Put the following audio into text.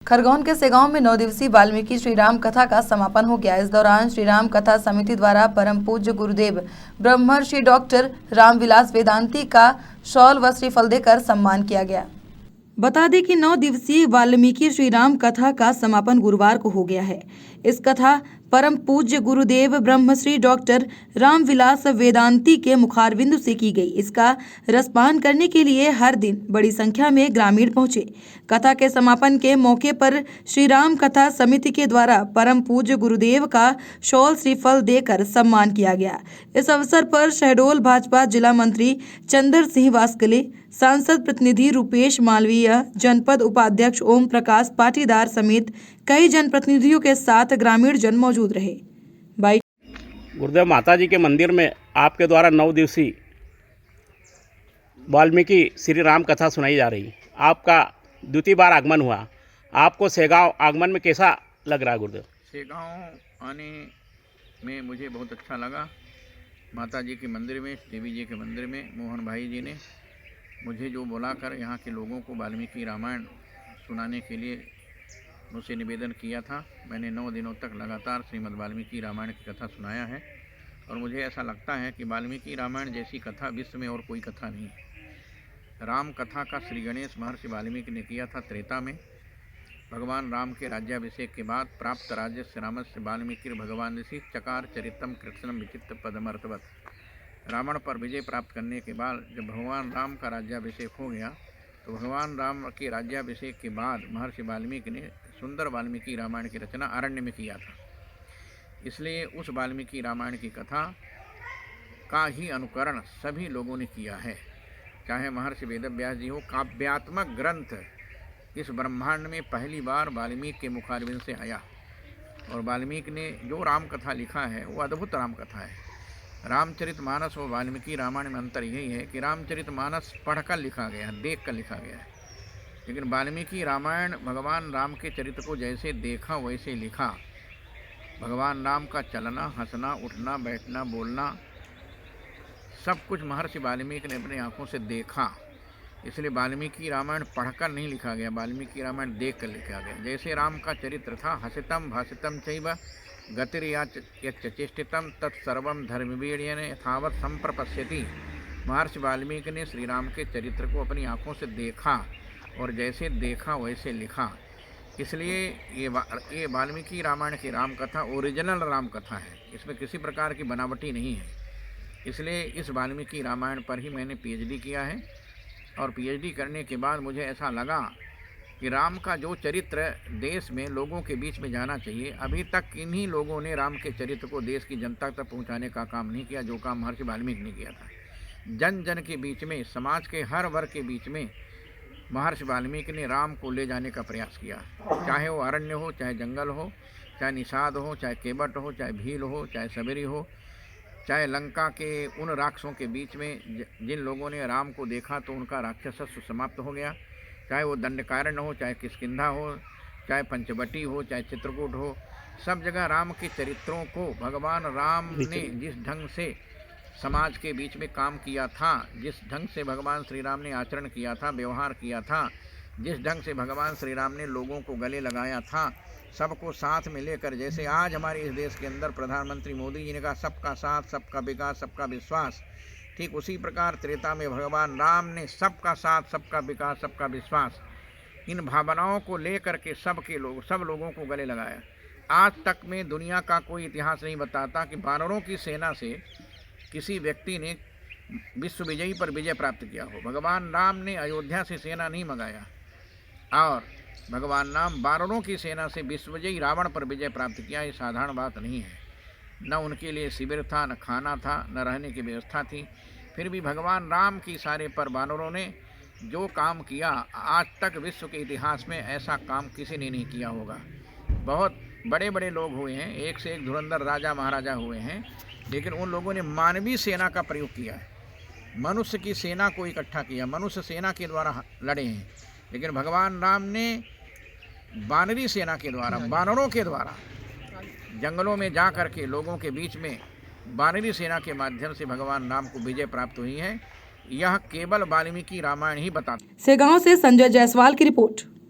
खरगोन के सेगांव में 9 दिवसीय वाल्मीकि श्री राम कथा का समापन हो गया। इस दौरान श्री राम कथा समिति द्वारा परम पूज्य गुरुदेव ब्रह्मर्षि डॉक्टर रामविलास वेदांती का शॉल व श्रीफल देकर सम्मान किया गया। बता दें कि 9 दिवसीय वाल्मीकि श्री राम कथा का समापन गुरुवार को हो गया है। इस कथा परम पूज्य गुरुदेव ब्रह्मश्री डॉक्टर रामविलास वेदांती के मुखारविंद से की गई। इसका रसपान करने के लिए हर दिन बड़ी संख्या में ग्रामीण पहुंचे। कथा के समापन के मौके पर श्री राम कथा समिति के द्वारा परम पूज्य गुरुदेव का शॉल श्रीफल देकर सम्मान किया गया। इस अवसर पर शहडोल भाजपा जिला मंत्री चंद्र सिंह वास्कले, सांसद प्रतिनिधि रूपेश मालवीय, जनपद उपाध्यक्ष ओम प्रकाश पाटीदार समेत कई जनप्रतिनिधियों के साथ ग्रामीण जन मौजूद रहे। गुरुदेव माता जी के मंदिर में आपके द्वारा 9 दिवसीय वाल्मीकि श्री राम कथा सुनाई जा रही। आपका द्वितीय बार आगमन हुआ, आपको सेगांव आगमन में कैसा लग रहा है गुरुदेव? सेगांव आने में मुझे बहुत अच्छा लगा। माता जी के मंदिर में, देवी जी के मंदिर में मोहन भाई जी ने मुझे जो बुलाकर यहाँ के लोगों को वाल्मीकि रामायण सुनाने के लिए मुझसे निवेदन किया था। मैंने 9 दिनों तक लगातार श्रीमद् वाल्मीकि रामायण की कथा सुनाया है और मुझे ऐसा लगता है कि वाल्मीकि रामायण जैसी कथा विश्व में और कोई कथा नहीं है। राम कथा का श्री गणेश महर्षि वाल्मीकि ने किया था त्रेता में। भगवान राम के राज्याभिषेक के बाद प्राप्त राज्य से रामस्य वाल्मीकि भगवान ऋषि चकार चरितम कृष्णम विचित्र पदमर्तवत। रावण पर विजय प्राप्त करने के बाद जब भगवान राम का राज्याभिषेक हो गया तो भगवान राम के राज्याभिषेक के बाद महर्षि वाल्मीकि ने सुंदर वाल्मीकि रामायण की रचना अरण्य में किया था। इसलिए उस वाल्मीकि रामायण की कथा का ही अनुकरण सभी लोगों ने किया है। चाहे महर्षि वेदव्यास जी हो, काव्यात्मक ग्रंथ इस ब्रह्मांड में पहली बार वाल्मीकि के मुखारविंद से आया और वाल्मीकि ने जो राम कथा लिखा है वो अद्भुत राम कथा है। रामचरितमानस और वाल्मीकि रामायण में अंतर यही है कि रामचरितमानस पढ़कर लिखा गया, देख कर लिखा गया है, लेकिन वाल्मीकि रामायण भगवान राम के चरित्र को जैसे देखा वैसे लिखा। भगवान राम का चलना, हंसना, उठना, बैठना, बोलना सब कुछ महर्षि वाल्मीकि ने अपनी आंखों से देखा। इसलिए वाल्मीकि रामायण पढ़कर नहीं लिखा गया, वाल्मीकि रामायण देख कर लिखा गया। जैसे राम का चरित्र था, हसितम भासितम चैव गतिर्याचेष्टितम तत्सर्वम धर्मवीर्येण यथावत संप्रपश्यति। महर्षि वाल्मीकि ने श्री राम के चरित्र को अपनी आंखों से देखा और जैसे देखा वैसे लिखा। इसलिए ये वाल्मीकि रामायण की राम कथा ओरिजिनल राम कथा है, इसमें किसी प्रकार की बनावटी नहीं है। इसलिए इस वाल्मीकि रामायण पर ही मैंने PhD किया है और PhD करने के बाद मुझे ऐसा लगा कि राम का जो चरित्र देश में लोगों के बीच में जाना चाहिए, अभी तक इन्हीं लोगों ने राम के चरित्र को देश की जनता तक पहुंचाने का काम नहीं किया, जो काम महर्षि वाल्मीकि ने किया था। जन जन के बीच में, समाज के हर वर्ग के बीच में महर्षि वाल्मीकि ने राम को ले जाने का प्रयास किया। चाहे वो अरण्य हो, चाहे जंगल हो, चाहे निषाद हो, चाहे केवट हो, चाहे भील हो, चाहे सबरी हो, चाहे लंका के उन राक्षसों के बीच में जिन लोगों ने राम को देखा तो उनका राक्षसत्व समाप्त हो गया। चाहे वो दंडकारण्य हो, चाहे किष्किंधा हो, चाहे पंचवटी हो, चाहे चित्रकूट हो, सब जगह राम के चरित्रों को भगवान राम ने जिस ढंग से समाज के बीच में काम किया था, जिस ढंग से भगवान श्री राम ने आचरण किया था, व्यवहार किया था, जिस ढंग से भगवान श्री राम ने लोगों को गले लगाया था, सबको साथ में लेकर, जैसे आज हमारे इस देश के अंदर प्रधानमंत्री मोदी जी ने कहा सबका साथ, सबका विकास, सबका विश्वास, ठीक उसी प्रकार त्रेता में भगवान राम ने सबका साथ, सबका विकास, सबका विश्वास, इन भावनाओं को लेकर के सब लोगों को गले लगाया। आज तक में दुनिया का कोई इतिहास नहीं बताता कि वानरों की सेना से किसी व्यक्ति ने विश्व विजयी पर विजय प्राप्त किया हो। भगवान राम ने अयोध्या से सेना नहीं मंगाया और भगवान राम वानरों की सेना से विश्व विजयी रावण पर विजय प्राप्त किया। ये साधारण बात नहीं है। न उनके लिए शिविर था, न खाना था, न रहने की व्यवस्था थी, फिर भी भगवान राम की इशारे पर वानरों ने जो काम किया, आज तक विश्व के इतिहास में ऐसा काम किसी ने नहीं किया होगा। बहुत बड़े बड़े लोग हुए हैं, एक से एक धुरंधर राजा महाराजा हुए हैं, लेकिन उन लोगों ने मानवीय सेना का प्रयोग किया है, मनुष्य की सेना को इकट्ठा किया, मनुष्य सेना के द्वारा लड़े हैं। लेकिन भगवान राम ने वानरी सेना के द्वारा, वानरों के द्वारा जंगलों में जा कर के लोगों के बीच में वानरी सेना के माध्यम से भगवान राम को विजय प्राप्त हुई है। यह केवल वाल्मीकि रामायण ही बताता है। सेगांव से संजय जायसवाल की रिपोर्ट।